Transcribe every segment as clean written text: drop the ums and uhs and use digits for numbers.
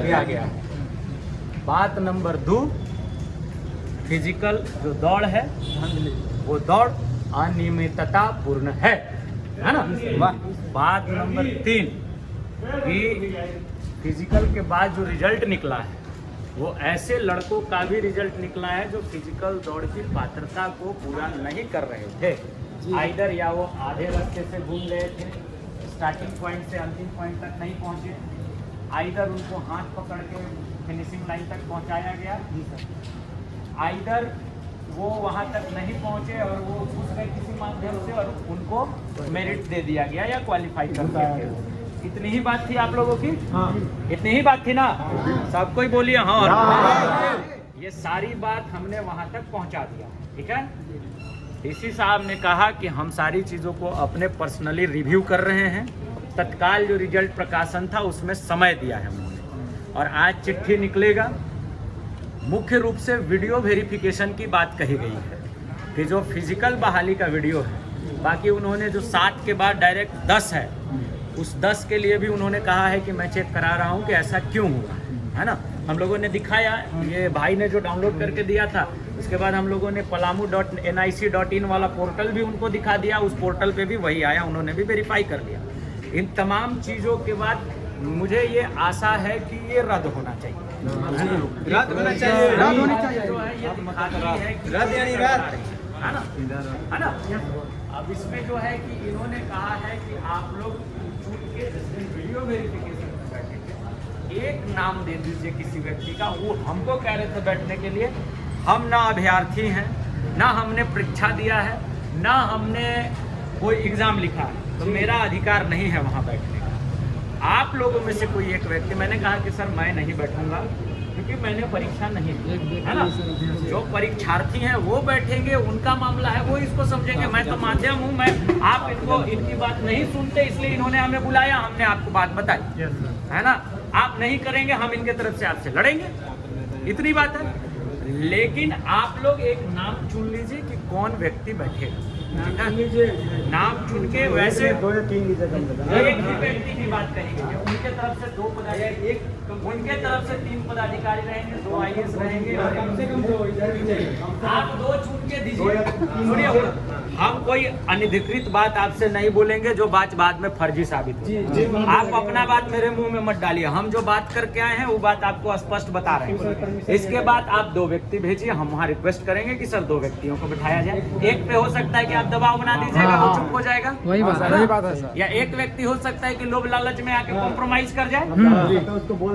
दिया गया है। बात नंबर 2, फिजिकल जो दौड़ है वो दौड़ अनियमितता पूर्ण है ना। बात नंबर 3 कि फिजिकल के बाद जो रिजल्ट निकला है वो ऐसे लड़कों का भी रिजल्ट निकला है जो फिजिकल दौड़ की पात्रता को पूरा नहीं कर रहे थे। आइदर या वो आधे रास्ते से घूम गए थे, स्टार्टिंग पॉइंट से अंतिम पॉइंट तक नहीं पहुंचे, आइदर उनको हाथ पकड़ के फिनिशिंग लाइन तक पहुंचाया गया, आइदर वो वहां तक नहीं पहुंचे और वो घुस गए किसी माध्यम से और उनको मेरिट दे दिया गया या क्वालिफाई कर दिया गया। इतनी ही बात थी आप लोगों की? हाँ। इतनी ही बात थी ना? सबको ही बोलिए हाँ। ये सारी बात हमने वहां तक पहुंचा दिया, ठीक है। डीसी साहब ने कहा कि हम सारी चीज़ों को अपने पर्सनली रिव्यू कर रहे हैं। तत्काल जो रिजल्ट प्रकाशन था उसमें समय दिया है उन्होंने और आज चिट्ठी निकलेगा। मुख्य रूप से वीडियो वेरिफिकेशन की बात कही गई है कि जो फिजिकल बहाली का वीडियो है, बाकी उन्होंने जो 7 के बाद डायरेक्ट 10 है, उस 10 के लिए भी उन्होंने कहा है कि मैं चेक करा रहा हूँ कि ऐसा क्यों हुआ है ना। हम लोगों ने दिखाया, ये भाई ने जो डाउनलोड करके दिया था, उसके बाद हम लोगों ने palamu.nic.in वाला पोर्टल भी उनको दिखा दिया। उस पोर्टल पे भी वही आया, उन्होंने भी वेरीफाई कर लिया। इन तमाम चीज़ों के बाद मुझे ये आशा है कि ये रद्द होना चाहिए। रद्द होना चाहिए, रद्द होनी चाहिए। जो है ये दिखाती है कि रद्द यानी रद्द, है ना। अब इसमें जो है कि इन्होंने कहा है कि आप लोग छूट के वीडियो वेरिफिकेशन में बैठे थे, एक नाम दे दीजिए किसी व्यक्ति का। वो हमको कह रहे थे बैठने के लिए, हम ना अभ्यर्थी हैं, ना हमने परीक्षा दिया है, ना हमने कोई एग्जाम लिखा है, तो मेरा अधिकार नहीं है वहाँ बैठने का। आप लोगों में से कोई एक व्यक्ति, मैंने कहा कि सर मैं नहीं बैठूंगा क्योंकि मैंने परीक्षा नहीं दी है ना। जो परीक्षार्थी हैं वो बैठेंगे, उनका मामला है, वो इसको समझेंगे। मैं तो माध्यम हूँ, मैं आप इनको इनकी बात नहीं सुनते, इसलिए इन्होंने हमें बुलाया, हमने आपको बात बताई है ना। आप नहीं करेंगे, हम इनके तरफ से आपसे लड़ेंगे, इतनी बात है। लेकिन आप लोग एक नाम चुन लीजिए कि कौन व्यक्ति बैठेगा, नाम चुन के। वैसे 2 या 3 एक ही व्यक्ति की बात कही गई है। उनके तरफ से 2 पदाधिकारी, उनके तरफ से 3 पदाधिकारी रहेंगे, 2 IAS रहेंगे और कम से कम 2 आप 2 चुन के दीजिए। सुनिए, हम कोई अनधिकृत बात आपसे नहीं बोलेंगे जो बात बाद में फर्जी साबित हो। आप अपना बात मेरे मुंह में मत डालिए। हम जो बात करके आए हैं वो बात आपको स्पष्ट बता रहे हैं। इसके बाद आप 2 व्यक्ति भेजिए, हम वहाँ रिक्वेस्ट करेंगे कि सर 2 व्यक्तियों को बिठाया जाए। एक पे हो सकता है कि आप दबाव बना दीजिएगा, वो चुप हो जाएगा, वही बात है सर। या एक व्यक्ति हो सकता है कि लोभ लालच में आके कॉम्प्रोमाइज कर जाए।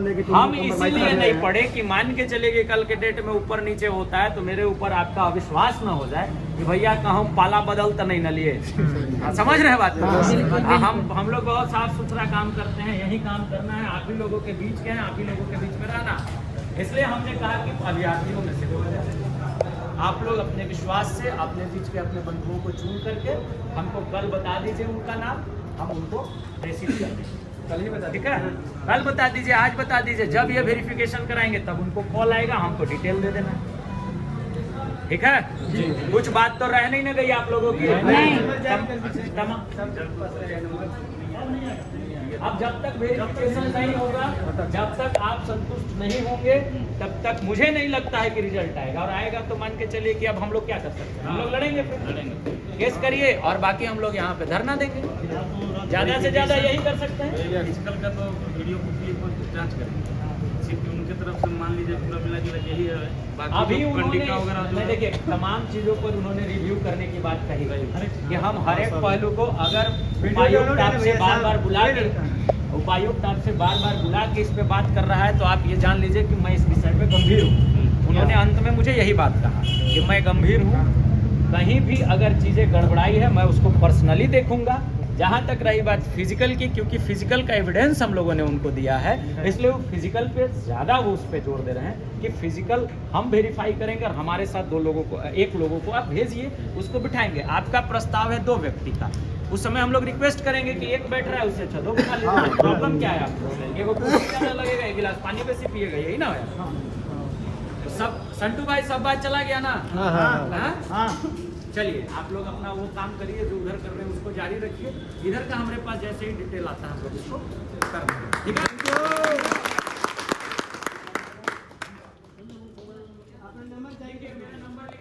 हम इसीलिए नहीं पढ़े कि मान के चलेंगे कल के डेट में ऊपर नीचे होता है तो मेरे ऊपर आपका अविश्वास न हो जाए कि भैया कहूँ पाला बदल तो नहीं न लिए। समझ रहे बात को? हम लोग बहुत साफ सुथरा काम करते हैं, यही काम करना है, आप ही लोगों के बीच के हैं, आप ही लोगों के बीच में रहना। इसलिए हमने कहा कि अभ्यर्थियों में से आप लोग अपने विश्वास से अपने बीच के अपने बंधुओं को चुन करके हमको कल बता दीजिए उनका नाम, हम उनको रिसीव कर देंगे। कल ही बता, ठीक है? कल बता दीजिए, आज बता दीजिए। जब ये वेरिफिकेशन कराएंगे तब उनको कॉल आएगा, हमको डिटेल दे देना, ठीक है जी। कुछ बात तो रह नहीं ना गई आप लोगों की? नहीं। अब जब तक वेरिफिकेशन नहीं होगा, जब तक आप संतुष्ट नहीं होंगे, तब तक मुझे नहीं लगता है कि रिजल्ट आएगा। और आएगा तो मान के चलिए कि अब हम लोग क्या कर सकते हैं, हम लोग लड़ेंगे, फिर केस करिए और बाकी हम लोग यहाँ पे धरना देंगे। ज्यादा से ज्यादा यही कर सकते हैं। फिजिकल का तो वीडियो को जांच करेंगे, सिर्फ उनके तरफ से मान लीजिए पूरा मिला जुला यही है। अभी उन्होंने देखिए तमाम चीजों पर उन्होंने रिव्यू करने की बात कही गई कि हम हर एक पहलू को, अगर उपायुक्त आपसे बार बार बुला के इस पे बात कर रहा है तो आप ये जान लीजिए कि मैं इस विषय पे गंभीर हूँ। उन्होंने अंत में मुझे यही बात कहा कि मैं गंभीर हूँ, कहीं भी अगर चीज़ें गड़बड़ाई है मैं उसको पर्सनली देखूंगा। जहाँ तक रही बात फिजिकल की, क्योंकि फिजिकल का एविडेंस हम लोगों ने उनको दिया है, इसलिए वो फिजिकल पे ज़्यादा वो उस पर जोर दे रहे हैं कि फिजिकल हम वेरीफाई करेंगे और हमारे साथ 1 लोगों को आप भेजिए, उसको बिठाएंगे। आपका प्रस्ताव है 2 व्यक्ति का, उस समय हम लोग रिक्वेस्ट करेंगे कि 1 बैठ रहा है उससे अच्छा 2 बिठा लीजिए। प्रॉब्लम क्या है आपको? एगो लगेगा, 1 गिलास पानी पे से पिएगा, यही ना है। सब संटू भाई सब बात चला गया ना? हाँ। चलिए आप लोग अपना वो काम करिए जो उधर कर रहे हैं उसको जारी रखिए। इधर का हमारे पास जैसे ही डिटेल आता है हम लोग उसको कर देंगे, ठीक है? देखिए मेरा